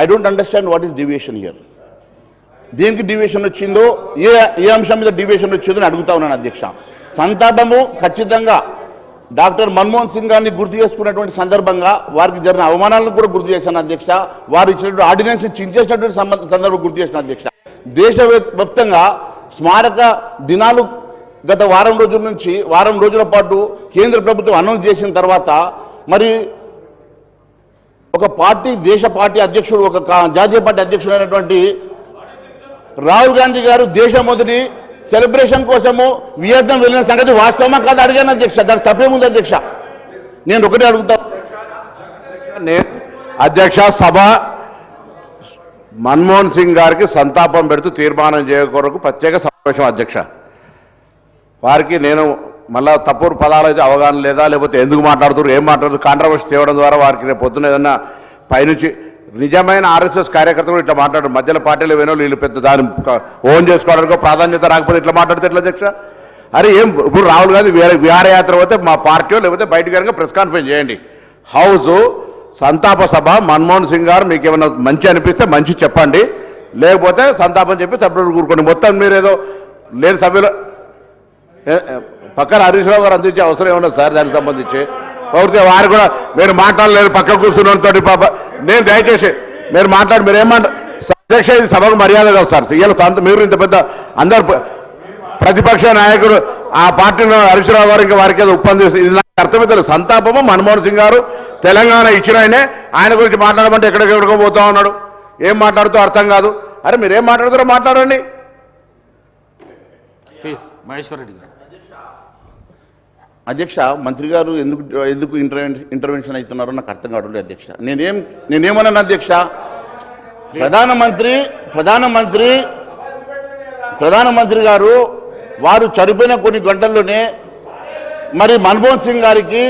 I don't understand what is deviation here. దేనికి deviation వచ్చిందో, ఏ అంశం మీద డివియేషన్ వచ్చిందో అని అడుగుతా ఉన్నాను అధ్యక్ష. సంతాపము ఖచ్చితంగా డాక్టర్ మన్మోహన్ సింగ్ గారిని గుర్తు చేసుకున్నటువంటి సందర్భంగా వారికి జరిగిన అవమానాలను కూడా గుర్తు చేశాను అధ్యక్ష. వారు ఇచ్చినటువంటి ఆర్డినెన్స్ చించేసినటువంటి సందర్భం గుర్తు చేసిన అధ్యక్ష. దేశవ్యాప్తంగా స్మారక దినాలు గత వారం రోజుల పాటు కేంద్ర ప్రభుత్వం అనౌన్స్ చేసిన తర్వాత మరి ఒక పార్టీ, దేశ పార్టీ అధ్యక్షుడు, ఒక జాతీయ పార్టీ అధ్యక్షుడు అయినటువంటి రాహుల్ గాంధీ గారు దేశం మొదటి సెలబ్రేషన్ కోసము వియత్నాం వెళ్ళిన సంగతి వాస్తవమా కాదు అడిగాను అధ్యక్ష. దానికి తప్పేముంది అధ్యక్ష? నేను ఒకటే అడుగుతా అధ్యక్ష, సభ మన్మోహన్ సింగ్ గారికి సంతాపం పెడుతూ తీర్మానం చేయకొరకు ప్రత్యేక సమావేశం అధ్యక్ష. వారికి నేను మళ్ళా తప్పుడు పదాలు అయితే అవగాహన లేదా, లేకపోతే ఎందుకు మాట్లాడుతున్నారు, ఏం మాట్లాడుతున్నారు, కాంట్రవర్సీ తేవడం ద్వారా వారికి రేపు పొద్దున ఏదన్నా పైనుంచి నిజమైన ఆర్ఎస్ఎస్ కార్యకర్తలు ఇట్లా మాట్లాడు, మధ్యలో పార్టీలు వేనో వీళ్ళు పెద్ద దాన్ని ఓన్ చేసుకోవడానికి ప్రాధాన్యత రాకపోతే ఇట్లా మాట్లాడితే ఎట్లా అధ్యక్ష? అరే ఏం ఇప్పుడు రాహుల్ గాంధీ విహారయాత్ర పోతే మా పార్టీ లేకపోతే బయటకు కనుక ప్రెస్ కాన్ఫరెన్స్ చేయండి. హౌస్ సంతాప సభ మన్మోహన్ సింగ్ గారు మీకు ఏమైనా మంచి అనిపిస్తే మంచి చెప్పండి, లేకపోతే సంతాపం చెప్పి సభ్యులు కూరుకోండి. మొత్తం మీరు ఏదో లేని సభ్యులు పక్కన హరీష్ రావు గారు అందించే అవసరం ఏమన్నా సార్ దానికి సంబంధించి పూర్తిగా వారు కూడా మీరు మాట్లాడలేదు పక్క కూర్చున్నతో పాప. నేను దయచేసి మీరు మాట్లాడి మీరు ఏమంటారు అధ్యక్ష, ఇది సభకు మర్యాద కాదు సార్. ఇలా మీరు ఇంత పెద్ద అందరు ప్రతిపక్ష నాయకుడు ఆ పార్టీలో హరీష్ రావు గారు ఇంకా వారికి ఏదో ఒప్పందిస్తుంది. ఇది నాకు అర్థమవుతుంది. సంతాపము మన్మోహన్ సింగ్ గారు తెలంగాణ ఇచ్చిన ఆయన గురించి మాట్లాడమంటే ఎక్కడికెక్కడికో పోతా ఉన్నాడు. ఏం మాట్లాడుతూ అర్థం కాదు. అరే మీరు ఏం మాట్లాడుతారో మాట్లాడండి. మహేశ్వర్ రెడ్డి గారు. అధ్యక్ష, మంత్రి గారు ఎందుకు ఇంటర్వెన్షన్ అవుతున్నారో నాకు అర్థం కావడం లేదు అధ్యక్ష. నేనేమన్నాను అధ్యక్ష? ప్రధానమంత్రి గారు వారు చనిపోయిన కొన్ని గంటల్లోనే మరి మన్మోహన్ సింగ్ గారికి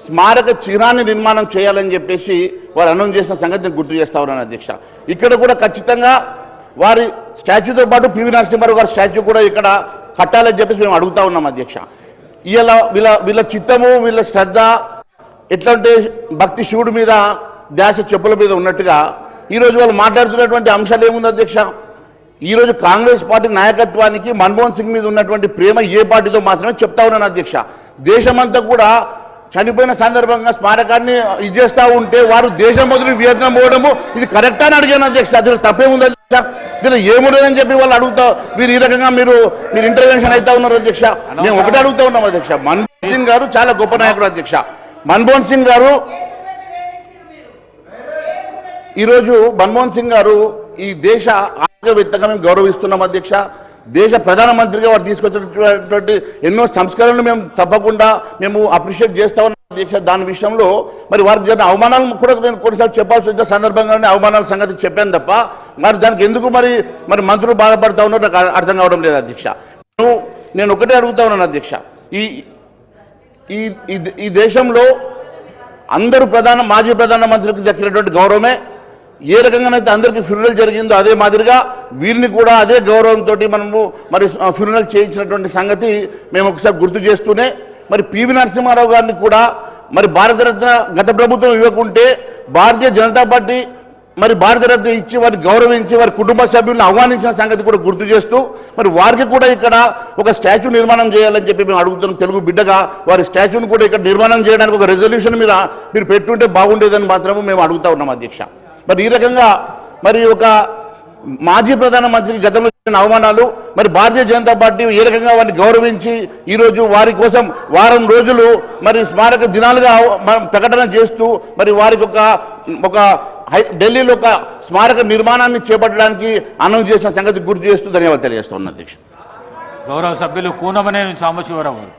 స్మారక చిహ్నాన్ని నిర్మాణం చేయాలని చెప్పేసి వారు అనౌన్స్ చేసిన సంగతి నేను గుర్తు చేస్తా ఉన్నాను అధ్యక్ష. ఇక్కడ కూడా ఖచ్చితంగా వారి స్టాచ్యూతో పాటు పివి నరసింహారావు గారి స్టాచ్యూ కూడా ఇక్కడ కట్టాలని చెప్పేసి మేము అడుగుతా ఉన్నాం అధ్యక్ష. ఇలా వీళ్ళ చిత్తము, వీళ్ళ శ్రద్ధ ఎట్లంటే భక్తి శివుడి మీద ధ్యాస చెప్పుల మీద ఉన్నట్టుగా ఈరోజు వాళ్ళు మాట్లాడుతున్నటువంటి అంశాలు ఏముంది అధ్యక్ష? ఈరోజు కాంగ్రెస్ పార్టీ నాయకత్వానికి మన్మోహన్ సింగ్ మీద ఉన్నటువంటి ప్రేమ ఏ పార్టీతో మాత్రమే చెప్తా ఉన్నాను అధ్యక్ష. దేశమంతా కూడా చనిపోయిన సందర్భంగా స్మారకాన్ని ఇచ్చేస్తూ ఉంటే వారు దేశం మొదలు వియత్నాం పోవడము ఇది కరెక్టా అని అడిగాను అధ్యక్ష. అది తప్పేముంది అధ్యక్ష? దీనిలో ఏముండదని చెప్పి వాళ్ళు అడుగుతా మీరు ఈ రకంగా మీరు ఇంటర్వెన్షన్ అవుతా ఉన్నారు అధ్యక్ష. మేము ఒకటే అడుగుతా ఉన్నాం అధ్యక్ష. మన్మోహన్ సింగ్ గారు చాలా గొప్ప నాయకుడు అధ్యక్ష. మన్మోహన్ సింగ్ గారు ఈరోజు ఈ దేశ ఆర్థికవేత్తగా మేము గౌరవిస్తున్నాం అధ్యక్ష. దేశ ప్రధానమంత్రిగా వారు తీసుకొచ్చినటువంటి ఎన్నో సంస్కరణలు మేము తప్పకుండా అప్రిషియేట్ చేస్తా ఉన్నాం అధ్యక్ష. దాని విషయంలో మరి వారికి జరిగిన అవమానాలు కూడా నేను కొన్నిసార్లు చెప్పాల్సి వచ్చిన సందర్భంగానే అవమానాల సంగతి చెప్పాను తప్ప మరి దానికి ఎందుకు మరి మంత్రులు బాధపడతా ఉన్నారో నాకు అర్థం కావడం లేదు అధ్యక్ష. నేను ఒకటే అడుగుతా ఉన్నాను అధ్యక్ష. ఈ దేశంలో అందరూ మాజీ ప్రధానమంత్రికి దక్కినటువంటి గౌరవమే ఏ రకంగానైతే అందరికీ ఫ్యూనరల్ జరిగిందో అదే మాదిరిగా వీరిని కూడా అదే గౌరవంతో మరి ఫ్యూనరల్ చేయించినటువంటి సంగతి మేము ఒకసారి గుర్తు చేస్తూనే మరి పివి నరసింహారావు గారిని కూడా మరి భారతరత్న గత ప్రభుత్వం ఇవ్వకుంటే భారతీయ జనతా పార్టీ మరి భారతరత్న ఇచ్చి వారిని గౌరవించి వారి కుటుంబ సభ్యులను ఆహ్వానించిన సంగతి కూడా గుర్తు చేస్తూ మరి వారికి కూడా ఇక్కడ ఒక స్టాచ్యూ నిర్మాణం చేయాలని చెప్పి మేము అడుగుతున్నాం. తెలుగు బిడ్డగా వారి స్టాచ్యూని కూడా ఇక్కడ నిర్మాణం చేయడానికి ఒక రెజల్యూషన్ మీరు పెట్టుంటే బాగుండేదని మాత్రమే మేము అడుగుతా ఉన్నాం అధ్యక్ష. మరి ఈ రకంగా మరి ఒక మాజీ ప్రధానమంత్రికి గతంలో జరిగిన అవమానాలు మరి భారతీయ జనతా పార్టీ ఏ రకంగా వారిని గౌరవించి ఈరోజు వారి కోసం వారం రోజులు మరి స్మారక దినాలుగా ప్రకటన చేస్తూ మరి వారికి ఒక ఢిల్లీలో ఒక స్మారక నిర్మాణాన్ని చేపట్టడానికి అనౌన్స్ చేసిన సంగతి గుర్తు చేస్తూ ధన్యవాదాలు తెలియజేస్తున్నాను అధ్యక్ష. గౌరవ సభ్యులు కూనమనేని సాంబశివరావు గారు.